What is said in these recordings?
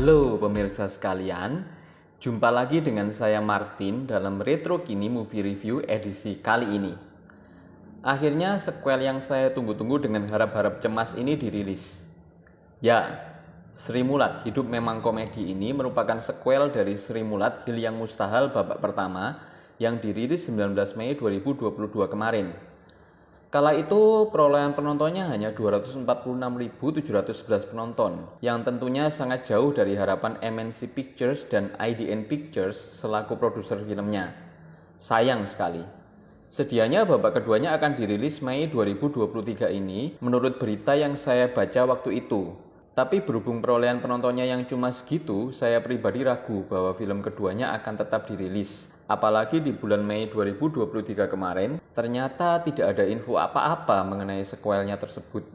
Halo pemirsa sekalian, jumpa lagi dengan saya Martin dalam Retro Kini Movie Review edisi kali ini. Akhirnya sequel yang saya tunggu-tunggu dengan harap-harap cemas ini dirilis. Ya, Sri Mulat Hidup Memang Komedi ini merupakan sequel dari Sri Mulat Hil Yang Mustahil babak pertama yang dirilis 19 Mei 2022 kemarin. Kala itu perolehan penontonnya hanya 246.711 penonton, yang tentunya sangat jauh dari harapan MNC Pictures dan IDN Pictures selaku produser filmnya. Sayang sekali. Sedianya babak keduanya akan dirilis Mei 2023 ini menurut berita yang saya baca waktu itu. Tapi berhubung perolehan penontonnya yang cuma segitu, saya pribadi ragu bahwa film keduanya akan tetap dirilis. Apalagi di bulan Mei 2023 kemarin, ternyata tidak ada info apa-apa mengenai sequelnya tersebut.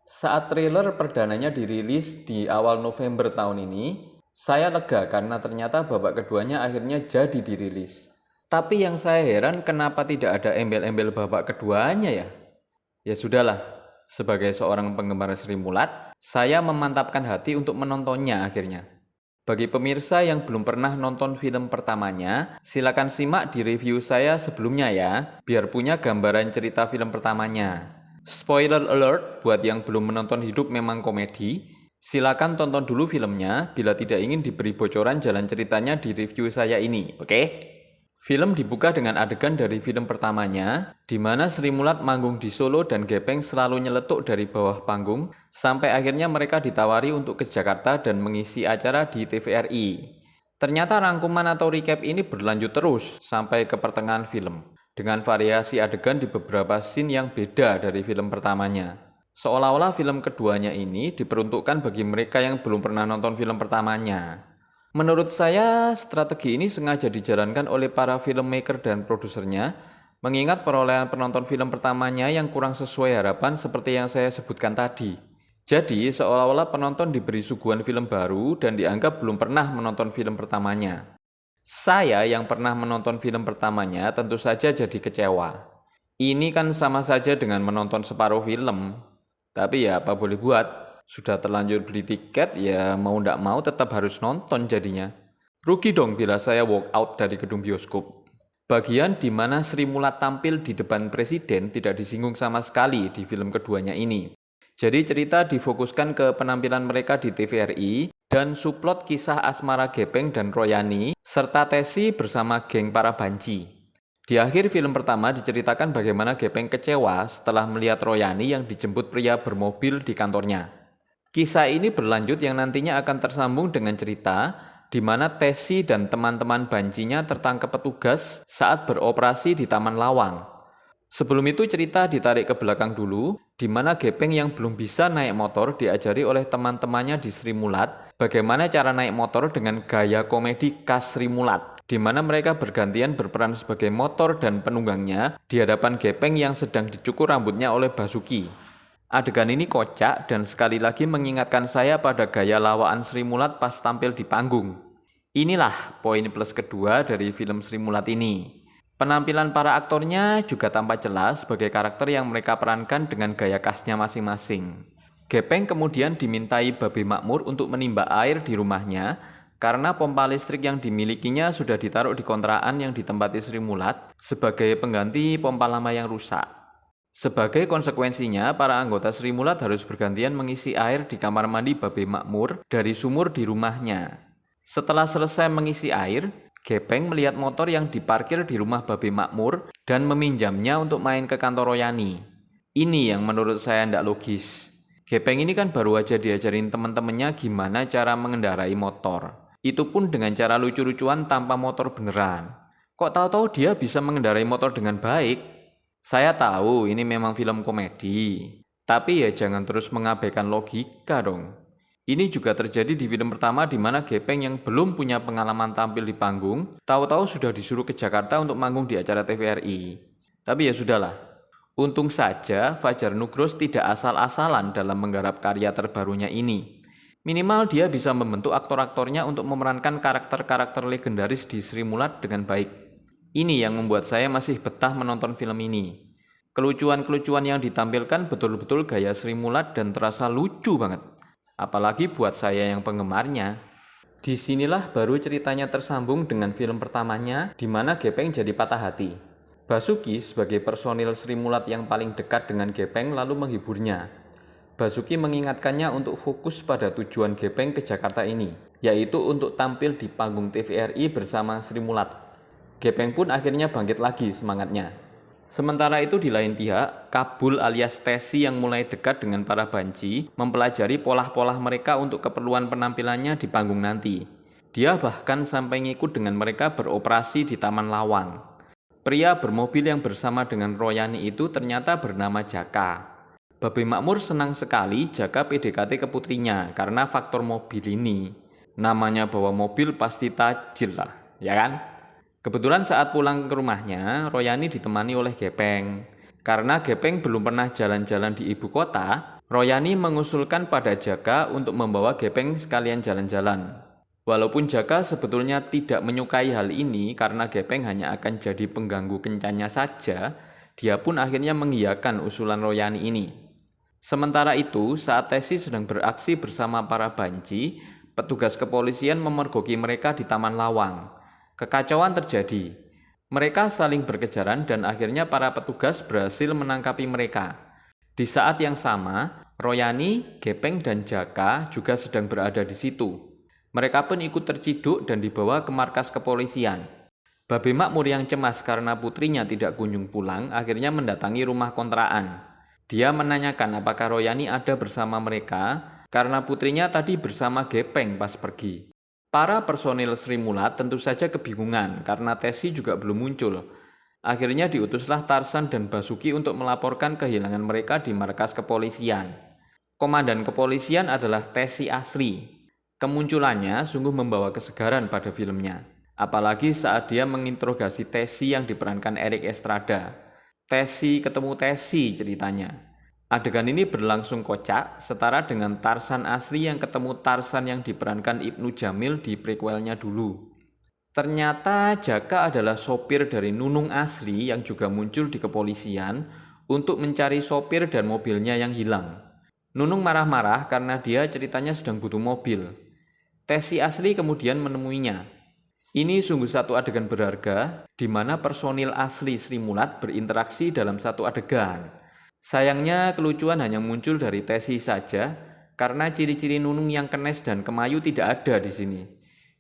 Saat trailer perdananya dirilis di awal November tahun ini, saya lega karena ternyata babak keduanya akhirnya jadi dirilis. Tapi yang saya heran kenapa tidak ada embel-embel babak keduanya ya? Ya sudahlah, sebagai seorang penggemar Sri Mulat, saya memantapkan hati untuk menontonnya akhirnya. Bagi pemirsa yang belum pernah nonton film pertamanya, silakan simak di review saya sebelumnya ya, biar punya gambaran cerita film pertamanya. Spoiler alert buat yang belum menonton Hidup Memang Komedi, silakan tonton dulu filmnya bila tidak ingin diberi bocoran jalan ceritanya di review saya ini, oke? Film dibuka dengan adegan dari film pertamanya, di mana Sri Mulat manggung di Solo dan Gepeng selalu nyeletuk dari bawah panggung, sampai akhirnya mereka ditawari untuk ke Jakarta dan mengisi acara di TVRI. Ternyata rangkuman atau recap ini berlanjut terus sampai ke pertengahan film, dengan variasi adegan di beberapa scene yang beda dari film pertamanya. Seolah-olah film keduanya ini diperuntukkan bagi mereka yang belum pernah nonton film pertamanya. Menurut saya, strategi ini sengaja dijalankan oleh para filmmaker dan produsernya, mengingat perolehan penonton film pertamanya yang kurang sesuai harapan seperti yang saya sebutkan tadi. Jadi, seolah-olah penonton diberi suguhan film baru dan dianggap belum pernah menonton film pertamanya. Saya yang pernah menonton film pertamanya tentu saja jadi kecewa. Ini kan sama saja dengan menonton separuh film. Tapi ya apa boleh buat. Sudah terlanjur beli tiket, ya mau ndak mau tetap harus nonton jadinya. Rugi dong bila saya walk out dari gedung bioskop. Bagian di mana Sri Mulat tampil di depan presiden tidak disinggung sama sekali di film keduanya ini. Jadi cerita difokuskan ke penampilan mereka di TVRI dan subplot kisah asmara Gepeng dan Royani serta Tesi bersama geng para banci. Di akhir film pertama diceritakan bagaimana Gepeng kecewa setelah melihat Royani yang dijemput pria bermobil di kantornya. Kisah ini berlanjut yang nantinya akan tersambung dengan cerita di mana Tesi dan teman-teman bancinya tertangkap petugas saat beroperasi di Taman Lawang. Sebelum itu cerita ditarik ke belakang dulu, di mana Gepeng yang belum bisa naik motor diajari oleh teman-temannya di Sri Mulat bagaimana cara naik motor dengan gaya komedi khas Sri Mulat, di mana mereka bergantian berperan sebagai motor dan penunggangnya di hadapan Gepeng yang sedang dicukur rambutnya oleh Basuki. Adegan ini kocak dan sekali lagi mengingatkan saya pada gaya lawaan Sri Mulat pas tampil di panggung. Inilah poin plus kedua dari film Sri Mulat ini. Penampilan para aktornya juga tampak jelas sebagai karakter yang mereka perankan dengan gaya khasnya masing-masing. Gepeng kemudian dimintai Babe Makmur untuk menimba air di rumahnya karena pompa listrik yang dimilikinya sudah ditaruh di kontrakan yang ditempati Sri Mulat sebagai pengganti pompa lama yang rusak. Sebagai konsekuensinya, para anggota Sri Mulat harus bergantian mengisi air di kamar mandi Babe Makmur dari sumur di rumahnya. Setelah selesai mengisi air, Gepeng melihat motor yang diparkir di rumah Babe Makmur dan meminjamnya untuk main ke kantor Royani. Ini yang menurut saya tidak logis. Gepeng ini kan baru aja diajarin teman-temannya gimana cara mengendarai motor. Itu pun dengan cara lucu-lucuan tanpa motor beneran. Kok tahu-tahu dia bisa mengendarai motor dengan baik? Saya tahu ini memang film komedi, tapi ya jangan terus mengabaikan logika dong. Ini juga terjadi di film pertama di mana Gepeng yang belum punya pengalaman tampil di panggung, tahu-tahu sudah disuruh ke Jakarta untuk manggung di acara TVRI. Tapi ya sudahlah. Untung saja Fajar Nugros tidak asal-asalan dalam menggarap karya terbarunya ini. Minimal dia bisa membentuk aktor-aktornya untuk memerankan karakter-karakter legendaris di Sri Mulat dengan baik. Ini yang membuat saya masih betah menonton film ini. Kelucuan-kelucuan yang ditampilkan betul-betul gaya Sri Mulat dan terasa lucu banget. Apalagi buat saya yang penggemarnya. Disinilah baru ceritanya tersambung dengan film pertamanya, di mana Gepeng jadi patah hati. Basuki sebagai personil Sri Mulat yang paling dekat dengan Gepeng lalu menghiburnya. Basuki mengingatkannya untuk fokus pada tujuan Gepeng ke Jakarta ini, yaitu untuk tampil di panggung TVRI bersama Sri Mulat. Gepeng pun akhirnya bangkit lagi semangatnya. Sementara itu di lain pihak, Kabul alias Tesi yang mulai dekat dengan para banci mempelajari pola-pola mereka untuk keperluan penampilannya di panggung nanti. Dia bahkan sampai ngikut dengan mereka beroperasi di Taman Lawang. Pria bermobil yang bersama dengan Royani itu ternyata bernama Jaka. Babe Makmur senang sekali Jaka PDKT ke putrinya karena faktor mobil ini. Namanya bawa mobil pasti tajir lah, ya kan? Kebetulan saat pulang ke rumahnya, Royani ditemani oleh Gepeng. Karena Gepeng belum pernah jalan-jalan di ibu kota, Royani mengusulkan pada Jaka untuk membawa Gepeng sekalian jalan-jalan. Walaupun Jaka sebetulnya tidak menyukai hal ini karena Gepeng hanya akan jadi pengganggu kencannya saja, dia pun akhirnya mengiyakan usulan Royani ini. Sementara itu, saat Tesi sedang beraksi bersama para banci, petugas kepolisian memergoki mereka di Taman Lawang. Kekacauan terjadi. Mereka saling berkejaran dan akhirnya para petugas berhasil menangkapi mereka. Di saat yang sama, Royani, Gepeng, dan Jaka juga sedang berada di situ. Mereka pun ikut terciduk dan dibawa ke markas kepolisian. Babe Makmur yang cemas karena putrinya tidak kunjung pulang akhirnya mendatangi rumah kontrakan. Dia menanyakan apakah Royani ada bersama mereka karena putrinya tadi bersama Gepeng pas pergi. Para personil Sri Mulat tentu saja kebingungan karena Tesi juga belum muncul. Akhirnya diutuslah Tarsan dan Basuki untuk melaporkan kehilangan mereka di markas kepolisian. Komandan kepolisian adalah Tesi Asri. Kemunculannya sungguh membawa kesegaran pada filmnya. Apalagi saat dia menginterogasi Tesi yang diperankan Erik Estrada. Tesi ketemu Tesi ceritanya. Adegan ini berlangsung kocak, setara dengan Tarsan asli yang ketemu Tarsan yang diperankan Ibnu Jamil di prequelnya dulu. Ternyata Jaka adalah sopir dari Nunung asli yang juga muncul di kepolisian untuk mencari sopir dan mobilnya yang hilang. Nunung marah-marah karena dia ceritanya sedang butuh mobil. Tesi asli kemudian menemuinya. Ini sungguh satu adegan berharga, di mana personil asli Sri Mulat berinteraksi dalam satu adegan. Sayangnya kelucuan hanya muncul dari Tesi saja karena ciri-ciri Nunung yang kenes dan kemayu tidak ada di sini.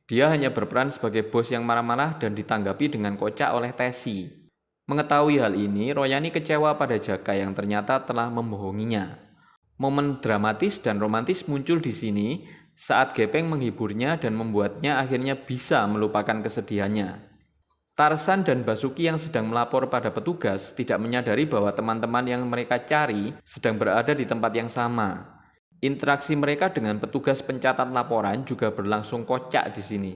Dia hanya berperan sebagai bos yang marah-marah dan ditanggapi dengan kocak oleh Tesi. Mengetahui hal ini, Royani kecewa pada Jaka yang ternyata telah membohonginya. Momen dramatis dan romantis muncul di sini saat Gepeng menghiburnya dan membuatnya akhirnya bisa melupakan kesedihannya. Tarsan dan Basuki yang sedang melapor pada petugas tidak menyadari bahwa teman-teman yang mereka cari sedang berada di tempat yang sama. Interaksi mereka dengan petugas pencatat laporan juga berlangsung kocak di sini.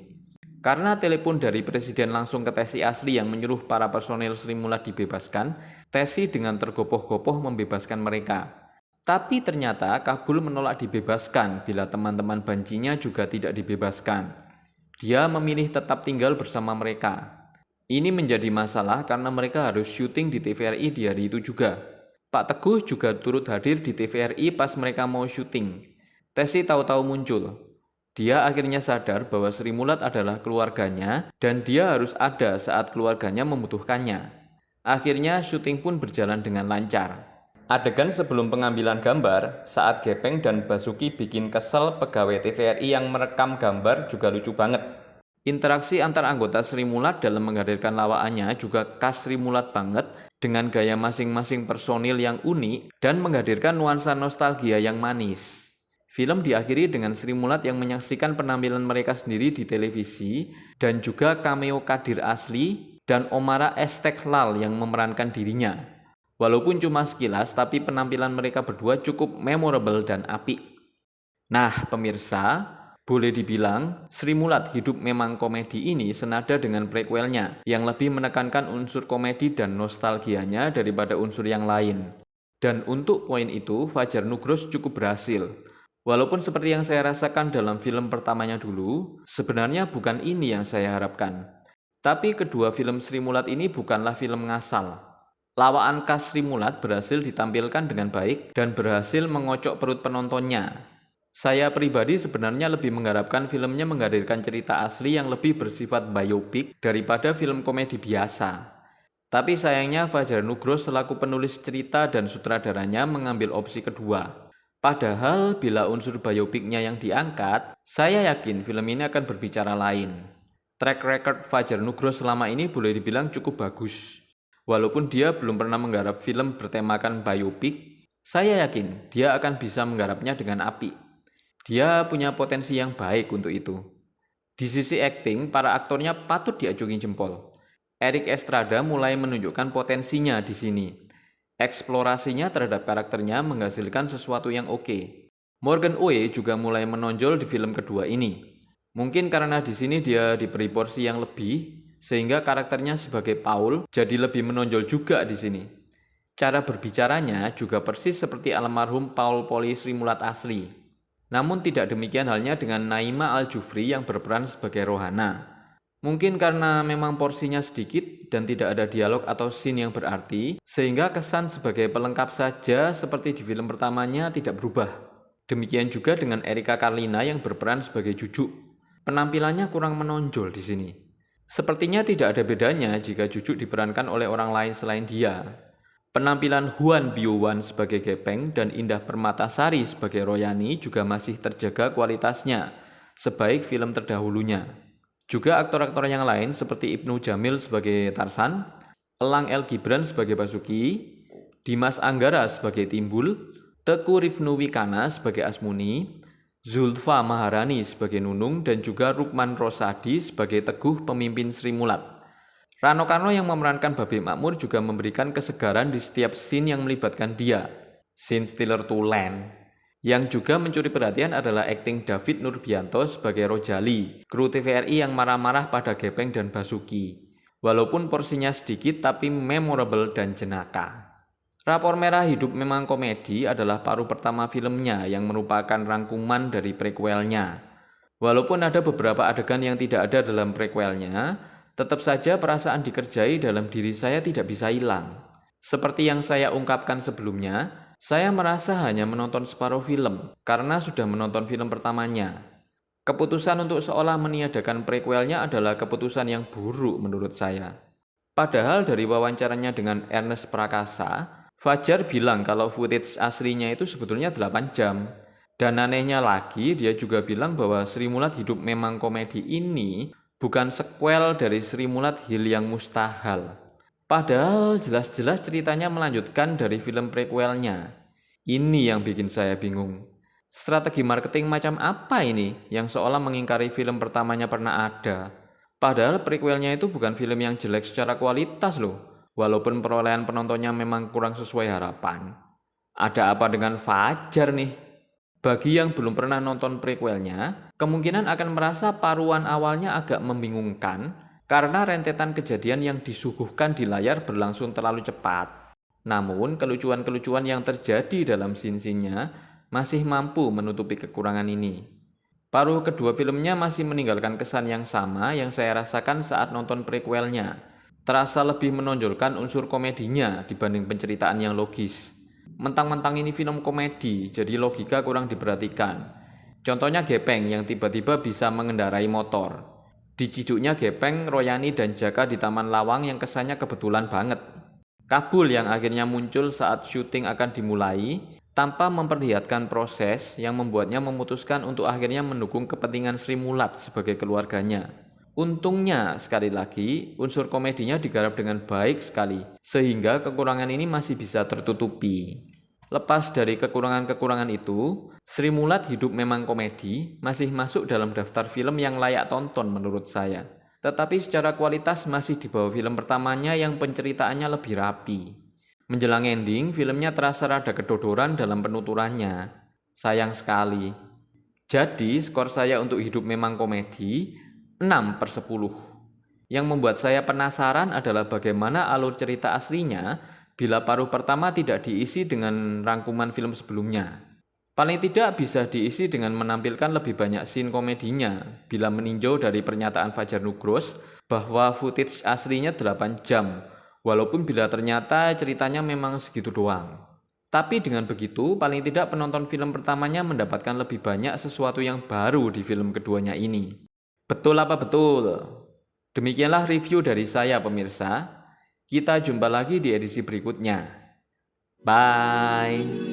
Karena telepon dari Presiden langsung ke Tesi asli yang menyuruh para personil Sri Mulat dibebaskan, Tesi dengan tergopoh-gopoh membebaskan mereka. Tapi ternyata Kabul menolak dibebaskan bila teman-teman bancinya juga tidak dibebaskan. Dia memilih tetap tinggal bersama mereka. Ini menjadi masalah karena mereka harus syuting di TVRI di hari itu juga. Pak Teguh juga turut hadir di TVRI pas mereka mau syuting. Tesi tahu-tahu muncul. Dia akhirnya sadar bahwa Sri Mulat adalah keluarganya dan dia harus ada saat keluarganya membutuhkannya. Akhirnya syuting pun berjalan dengan lancar. Adegan sebelum pengambilan gambar, saat Gepeng dan Basuki bikin kesel pegawai TVRI yang merekam gambar juga lucu banget. Interaksi antar anggota Sri Mulat dalam menghadirkan lawakannya juga khas Sri Mulat banget dengan gaya masing-masing personil yang unik dan menghadirkan nuansa nostalgia yang manis. Film diakhiri dengan Sri Mulat yang menyaksikan penampilan mereka sendiri di televisi dan juga cameo Kadir Asli dan Omara Esteklal yang memerankan dirinya. Walaupun cuma sekilas, tapi penampilan mereka berdua cukup memorable dan apik. Nah, pemirsa, boleh dibilang, Sri Mulat Hidup Memang Komedi ini senada dengan prequelnya yang lebih menekankan unsur komedi dan nostalgianya daripada unsur yang lain. Dan untuk poin itu, Fajar Nugros cukup berhasil. Walaupun seperti yang saya rasakan dalam film pertamanya dulu, sebenarnya bukan ini yang saya harapkan. Tapi kedua film Sri Mulat ini bukanlah film ngasal. Lawakan khas Sri Mulat berhasil ditampilkan dengan baik dan berhasil mengocok perut penontonnya. Saya pribadi sebenarnya lebih mengharapkan filmnya menghadirkan cerita asli yang lebih bersifat biopik daripada film komedi biasa. Tapi sayangnya Fajar Nugros selaku penulis cerita dan sutradaranya mengambil opsi kedua. Padahal bila unsur biopiknya yang diangkat, saya yakin film ini akan berbicara lain. Track record Fajar Nugros selama ini boleh dibilang cukup bagus. Walaupun dia belum pernah menggarap film bertemakan biopik, saya yakin dia akan bisa menggarapnya dengan apik. Dia punya potensi yang baik untuk itu. Di sisi akting, para aktornya patut diacungi jempol. Erik Estrada mulai menunjukkan potensinya di sini. Eksplorasinya terhadap karakternya menghasilkan sesuatu yang oke. Morgan Oe juga mulai menonjol di film kedua ini. Mungkin karena di sini dia diberi porsi yang lebih, sehingga karakternya sebagai Paul jadi lebih menonjol juga di sini. Cara berbicaranya juga persis seperti almarhum Paul Poli Srimulat asli. Namun tidak demikian halnya dengan Naima Al-Jufri yang berperan sebagai Rohana. Mungkin karena memang porsinya sedikit dan tidak ada dialog atau scene yang berarti, sehingga kesan sebagai pelengkap saja seperti di film pertamanya tidak berubah. Demikian juga dengan Erika Karlina yang berperan sebagai Jujuk. Penampilannya kurang menonjol di sini. Sepertinya tidak ada bedanya jika Jujuk diperankan oleh orang lain selain dia. Penampilan Huan Biowan sebagai Gepeng dan Indah Permatasari sebagai Royani juga masih terjaga kualitasnya, sebaik film terdahulunya. Juga aktor-aktor yang lain seperti Ibnu Jamil sebagai Tarsan, Elang El Gibran sebagai Basuki, Dimas Anggara sebagai Timbul, Teku Rifnu Wikana sebagai Asmuni, Zulfa Maharani sebagai Nunung, dan juga Rukman Rosadi sebagai Teguh pemimpin Sri Mulat. Rano Karno yang memerankan Babe Makmur juga memberikan kesegaran di setiap scene yang melibatkan dia. Scene Stiller Tulen. Yang juga mencuri perhatian adalah akting David Nurbianto sebagai Rojali, kru TVRI yang marah-marah pada Gepeng dan Basuki. Walaupun porsinya sedikit tapi memorable dan jenaka. Rapor Merah Hidup Memang Komedi adalah paruh pertama filmnya yang merupakan rangkuman dari prequelnya. Walaupun ada beberapa adegan yang tidak ada dalam prequelnya, tetap saja perasaan dikerjai dalam diri saya tidak bisa hilang. Seperti yang saya ungkapkan sebelumnya, saya merasa hanya menonton separuh film karena sudah menonton film pertamanya. Keputusan untuk seolah meniadakan prequelnya adalah keputusan yang buruk menurut saya. Padahal dari wawancaranya dengan Ernest Prakasa, Fajar bilang kalau footage aslinya itu sebetulnya 8 jam. Dan anehnya lagi, dia juga bilang bahwa Sri Mulat Hidup Memang Komedi ini bukan sequel dari Sri Mulat Hil yang Mustahil. Padahal jelas-jelas ceritanya melanjutkan dari film prequelnya. Ini yang bikin saya bingung. Strategi marketing macam apa ini yang seolah mengingkari film pertamanya pernah ada? Padahal prequelnya itu bukan film yang jelek secara kualitas loh, walaupun perolehan penontonnya memang kurang sesuai harapan. Ada apa dengan Fajar nih? Bagi yang belum pernah nonton prequelnya, kemungkinan akan merasa paruan awalnya agak membingungkan karena rentetan kejadian yang disuguhkan di layar berlangsung terlalu cepat. Namun, kelucuan-kelucuan yang terjadi dalam scene-scene-nya masih mampu menutupi kekurangan ini. Paruh kedua filmnya masih meninggalkan kesan yang sama yang saya rasakan saat nonton prequelnya. Terasa lebih menonjolkan unsur komedinya dibanding penceritaan yang logis. Mentang-mentang ini film komedi, jadi logika kurang diperhatikan. Contohnya Gepeng yang tiba-tiba bisa mengendarai motor. Diciduknya Gepeng, Royani, dan Jaka di Taman Lawang yang kesannya kebetulan banget. Kabul yang akhirnya muncul saat syuting akan dimulai, tanpa memperlihatkan proses yang membuatnya memutuskan untuk akhirnya mendukung kepentingan Sri Mulat sebagai keluarganya. Untungnya, sekali lagi, unsur komedinya digarap dengan baik sekali, sehingga kekurangan ini masih bisa tertutupi. Lepas dari kekurangan-kekurangan itu, Sri Mulat Hidup Memang Komedi masih masuk dalam daftar film yang layak tonton menurut saya. Tetapi secara kualitas masih di bawah film pertamanya yang penceritaannya lebih rapi. Menjelang ending, filmnya terasa rada kedodoran dalam penuturannya. Sayang sekali. Jadi, skor saya untuk Hidup Memang Komedi 6/10. Yang membuat saya penasaran adalah bagaimana alur cerita aslinya bila paruh pertama tidak diisi dengan rangkuman film sebelumnya. Paling tidak bisa diisi dengan menampilkan lebih banyak scene komedinya bila meninjau dari pernyataan Fajar Nugros bahwa footage aslinya 8 jam, walaupun bila ternyata ceritanya memang segitu doang. Tapi dengan begitu, paling tidak penonton film pertamanya mendapatkan lebih banyak sesuatu yang baru di film keduanya ini. Betul apa betul? Demikianlah review dari saya pemirsa. Kita jumpa lagi di edisi berikutnya. Bye!